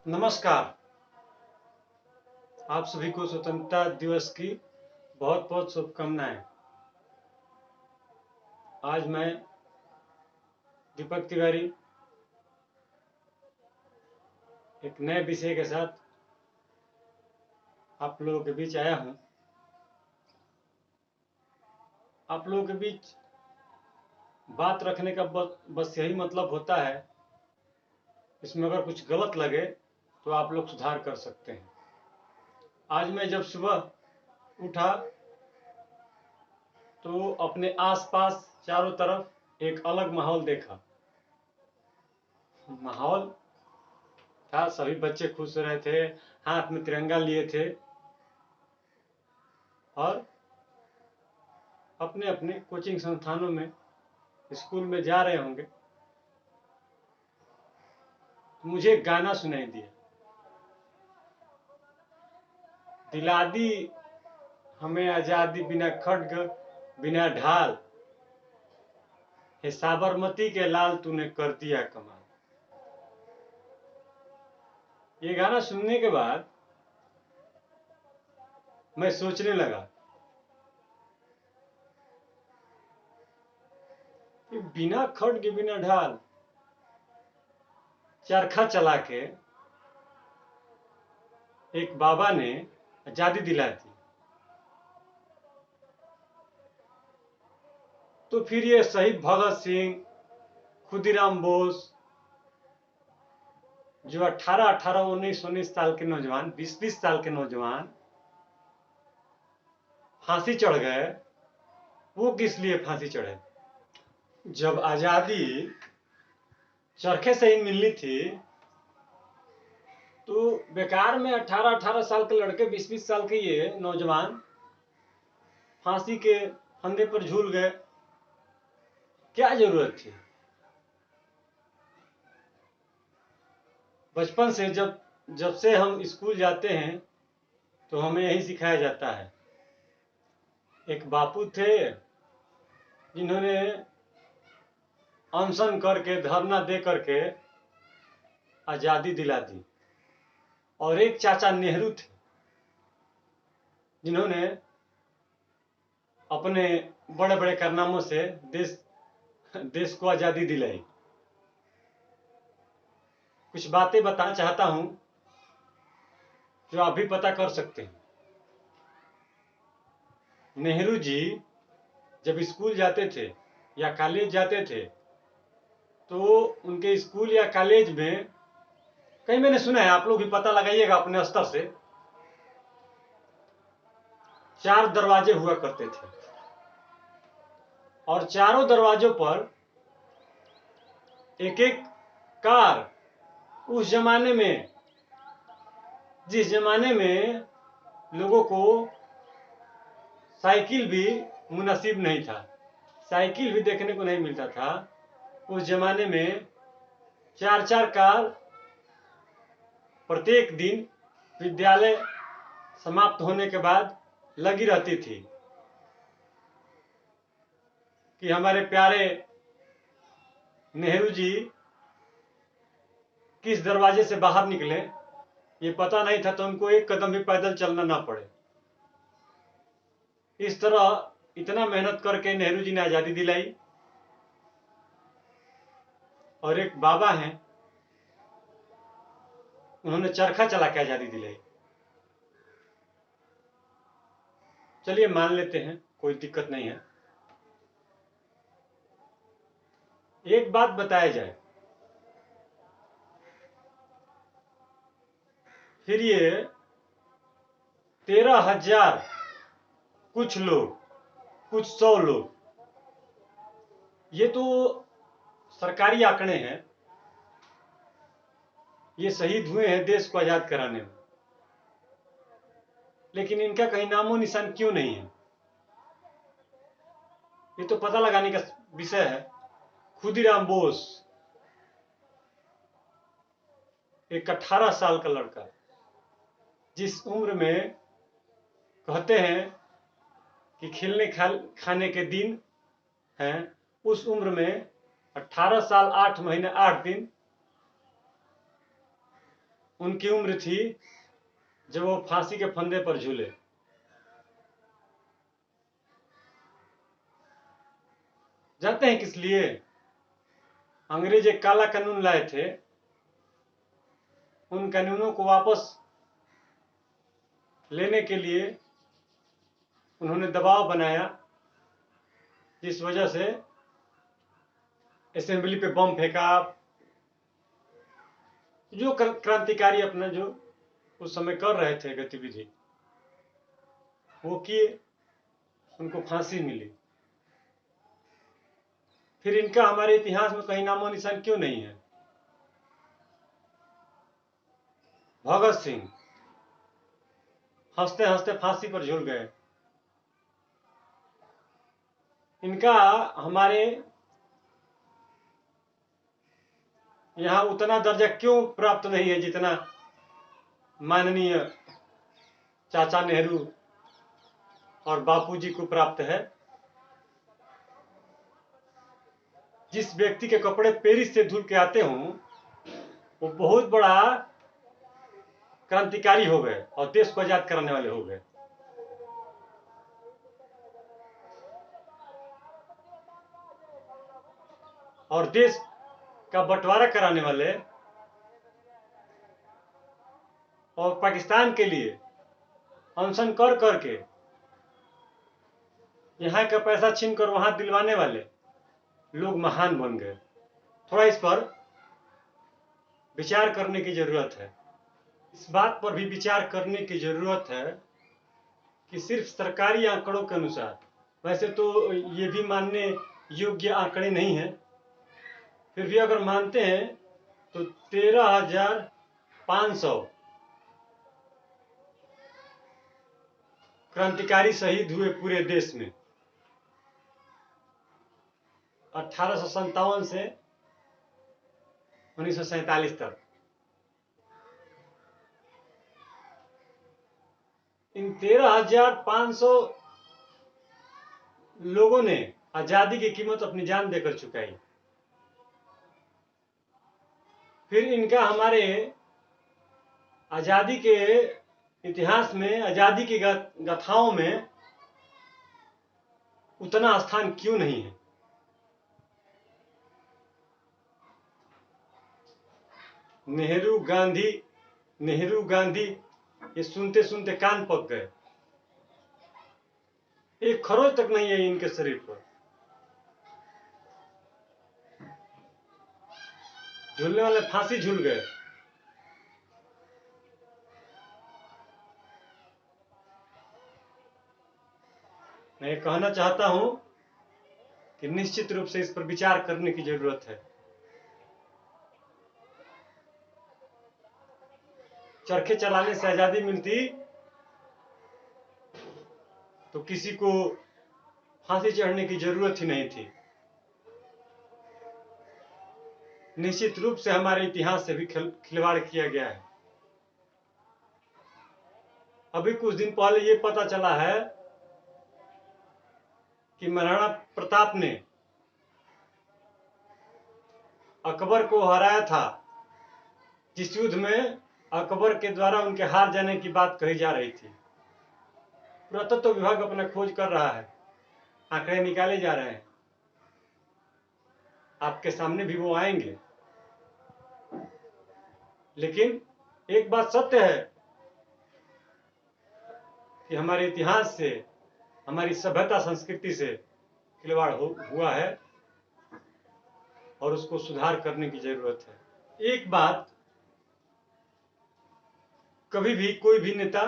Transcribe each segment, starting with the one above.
नमस्कार। आप सभी को स्वतंत्रता दिवस की बहुत बहुत शुभकामनाएं। आज मैं दीपक तिवारी एक नए विषय के साथ आप लोगों के बीच आया हूं। आप लोगों के बीच बात रखने का बस यही मतलब होता है। इसमें अगर कुछ गलत लगे तो आप लोग सुधार कर सकते हैं। आज मैं जब सुबह उठा तो अपने आसपास चारों तरफ एक अलग माहौल देखा। माहौल था, सभी बच्चे खुश हो रहे थे, हाथ में तिरंगा लिए थे और अपने अपने कोचिंग संस्थानों में, स्कूल में जा रहे होंगे। मुझे एक गाना सुनाई दिया, दिला दी हमें आजादी बिना खड्ग बिना ढाल, हे साबरमती के लाल तूने कर दिया कमाल। ये गाना सुनने के बाद मैं सोचने लगा कि बिना खड्ग बिना ढाल चरखा चला के एक बाबा ने आजादी दिला दी, तो फिर ये शहीद भगत सिंह, खुदीराम बोस, जो 18-18, 19-19 साल के नौजवान, 20-20 साल के नौजवान फांसी चढ़ गए, वो किस लिए फांसी चढ़े? जब आजादी चरखे से ही मिलनी थी तो बेकार में 18-18 साल के लड़के, 20-20 साल के ये नौजवान फांसी के फंदे पर झूल गए। क्या जरूरत थी? बचपन से जब से हम स्कूल जाते हैं तो हमें यही सिखाया जाता है। एक बापू थे जिन्होंने अनशन करके, धरना दे करके आजादी दिला दी, और एक चाचा नेहरू थे जिन्होंने अपने बड़े बड़े कारनामों से देश को आजादी दिलाई। कुछ बातें बताना चाहता हूं जो आप भी पता कर सकते हैं। नेहरू जी जब स्कूल जाते थे या कॉलेज जाते थे तो उनके स्कूल या कॉलेज में, कहीं मैंने सुना है, आप लोग भी पता लगाइएगा अपने स्तर से, 4 दरवाजे हुआ करते थे और चारों दरवाजों पर एक एक कार। उस जमाने में, जिस जमाने में लोगों को साइकिल भी मुनासिब नहीं था, साइकिल भी देखने को नहीं मिलता था, उस जमाने में 4-4 कार प्रत्येक दिन विद्यालय समाप्त होने के बाद लगी रहती थी कि हमारे प्यारे नेहरू जी किस दरवाजे से बाहर निकले। ये पता नहीं था तो उनको एक कदम भी पैदल चलना ना पड़े। इस तरह इतना मेहनत करके नेहरू जी ने आजादी दिलाई। और एक बाबा हैं, उन्होंने चरखा चला के आजादी दिलाई। चलिए मान लेते हैं, कोई दिक्कत नहीं है। एक बात बताया जाए, फिर ये 13,000 कुछ लोग, कुछ 100 लोग, ये तो सरकारी आंकड़े हैं, ये शहीद हुए हैं देश को आजाद कराने में, लेकिन इनका कहीं नामो निशान क्यों नहीं है? ये तो पता लगाने का विषय है। खुदीराम बोस, एक 18 साल का लड़का, जिस उम्र में कहते हैं कि खेलने खाने के दिन हैं, उस उम्र में 18 साल 8 महीने 8 दिन उनकी उम्र थी जब वो फांसी के फंदे पर झूले। जानते हैं किस लिए? अंग्रेज एक काला कानून लाए थे, उन कानूनों को वापस लेने के लिए उन्होंने दबाव बनाया, जिस वजह से असेंबली पे बम फेंका। जो क्रांतिकारी अपना जो उस समय कर रहे थे गतिविधि, वो किए, उनको फांसी मिली। फिर इनका हमारे इतिहास में कहीं नामो निशान क्यों नहीं है? भगत सिंह हंसते हंसते फांसी पर झूल गए। इनका हमारे यहाँ उतना दर्जा क्यों प्राप्त नहीं है जितना माननीय चाचा नेहरू और बापूजी को प्राप्त है? जिस व्यक्ति के कपड़े पेरिस से धुल के आते हों, वो बहुत बड़ा क्रांतिकारी हो गए और देश को आजाद कराने वाले हो गए। और देश का बंटवारा कराने वाले और पाकिस्तान के लिए अनशन कर करके यहाँ का पैसा छीन कर वहां दिलवाने वाले लोग महान बन गए। थोड़ा इस पर विचार करने की जरूरत है। इस बात पर भी विचार करने की जरूरत है कि सिर्फ सरकारी आंकड़ों के अनुसार, वैसे तो ये भी मानने योग्य आंकड़े नहीं हैं, फिर भी अगर मानते हैं तो 13,500 क्रांतिकारी शहीद हुए पूरे देश में 1857 से 1947 तक। इन 13,500 लोगों ने आजादी की कीमत अपनी जान देकर चुकाई। फिर इनका हमारे आजादी के इतिहास में, आजादी की गाथाओं में उतना स्थान क्यों नहीं है? नेहरू गांधी, नेहरू गांधी, ये सुनते सुनते कान पक गए। एक खरोच तक नहीं है इनके शरीर पर। झूलने वाले फांसी झूल गए। मैं ये कहना चाहता हूं कि निश्चित रूप से इस पर विचार करने की जरूरत है। चरखे चलाने से आजादी मिलती तो किसी को फांसी चढ़ने की जरूरत ही नहीं थी। निश्चित रूप से हमारे इतिहास से भी खिलवाड़ किया गया है। अभी कुछ दिन पहले ये पता चला है कि महाराणा प्रताप ने अकबर को हराया था, जिस युद्ध में अकबर के द्वारा उनके हार जाने की बात कही जा रही थी। पुरातत्व विभाग अपना खोज कर रहा है, आंकड़े निकाले जा रहे हैं, आपके सामने भी वो आएंगे। लेकिन एक बात सत्य है कि हमारे इतिहास से, हमारी सभ्यता संस्कृति से खिलवाड़ हुआ है और उसको सुधार करने की जरूरत है। एक बात, कभी भी कोई भी नेता,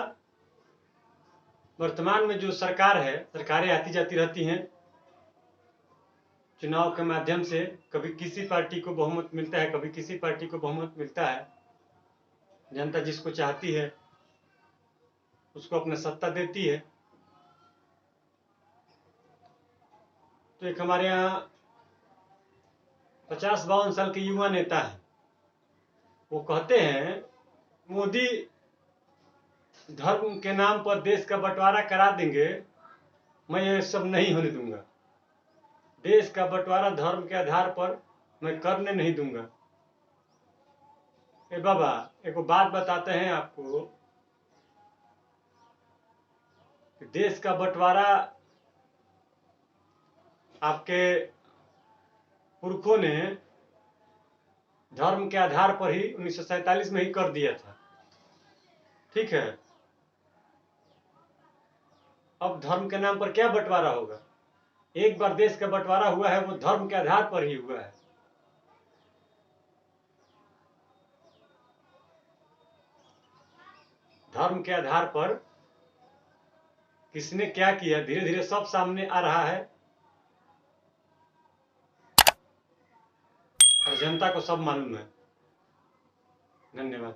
वर्तमान में जो सरकार है, सरकारें आती जाती रहती हैं, चुनाव के माध्यम से कभी किसी पार्टी को बहुमत मिलता है, कभी किसी पार्टी को बहुमत मिलता है। जनता जिसको चाहती है उसको अपना सत्ता देती है। तो एक हमारे यहाँ 50-52 साल के युवा नेता है, वो कहते हैं मोदी धर्म के नाम पर देश का बंटवारा करा देंगे, मैं ये सब नहीं होने दूंगा। देश का बंटवारा धर्म के आधार पर मैं करने नहीं दूंगा। ए बाबा, एक बात बताते हैं आपको कि देश का बंटवारा आपके पुरखों ने धर्म के आधार पर ही 1947 में ही कर दिया था। ठीक है, अब धर्म के नाम पर क्या बंटवारा होगा? एक बार देश का बंटवारा हुआ है वो धर्म के आधार पर ही हुआ है। धर्म के आधार पर किसने क्या किया धीरे धीरे सब सामने आ रहा है और जनता को सब मालूम है। धन्यवाद।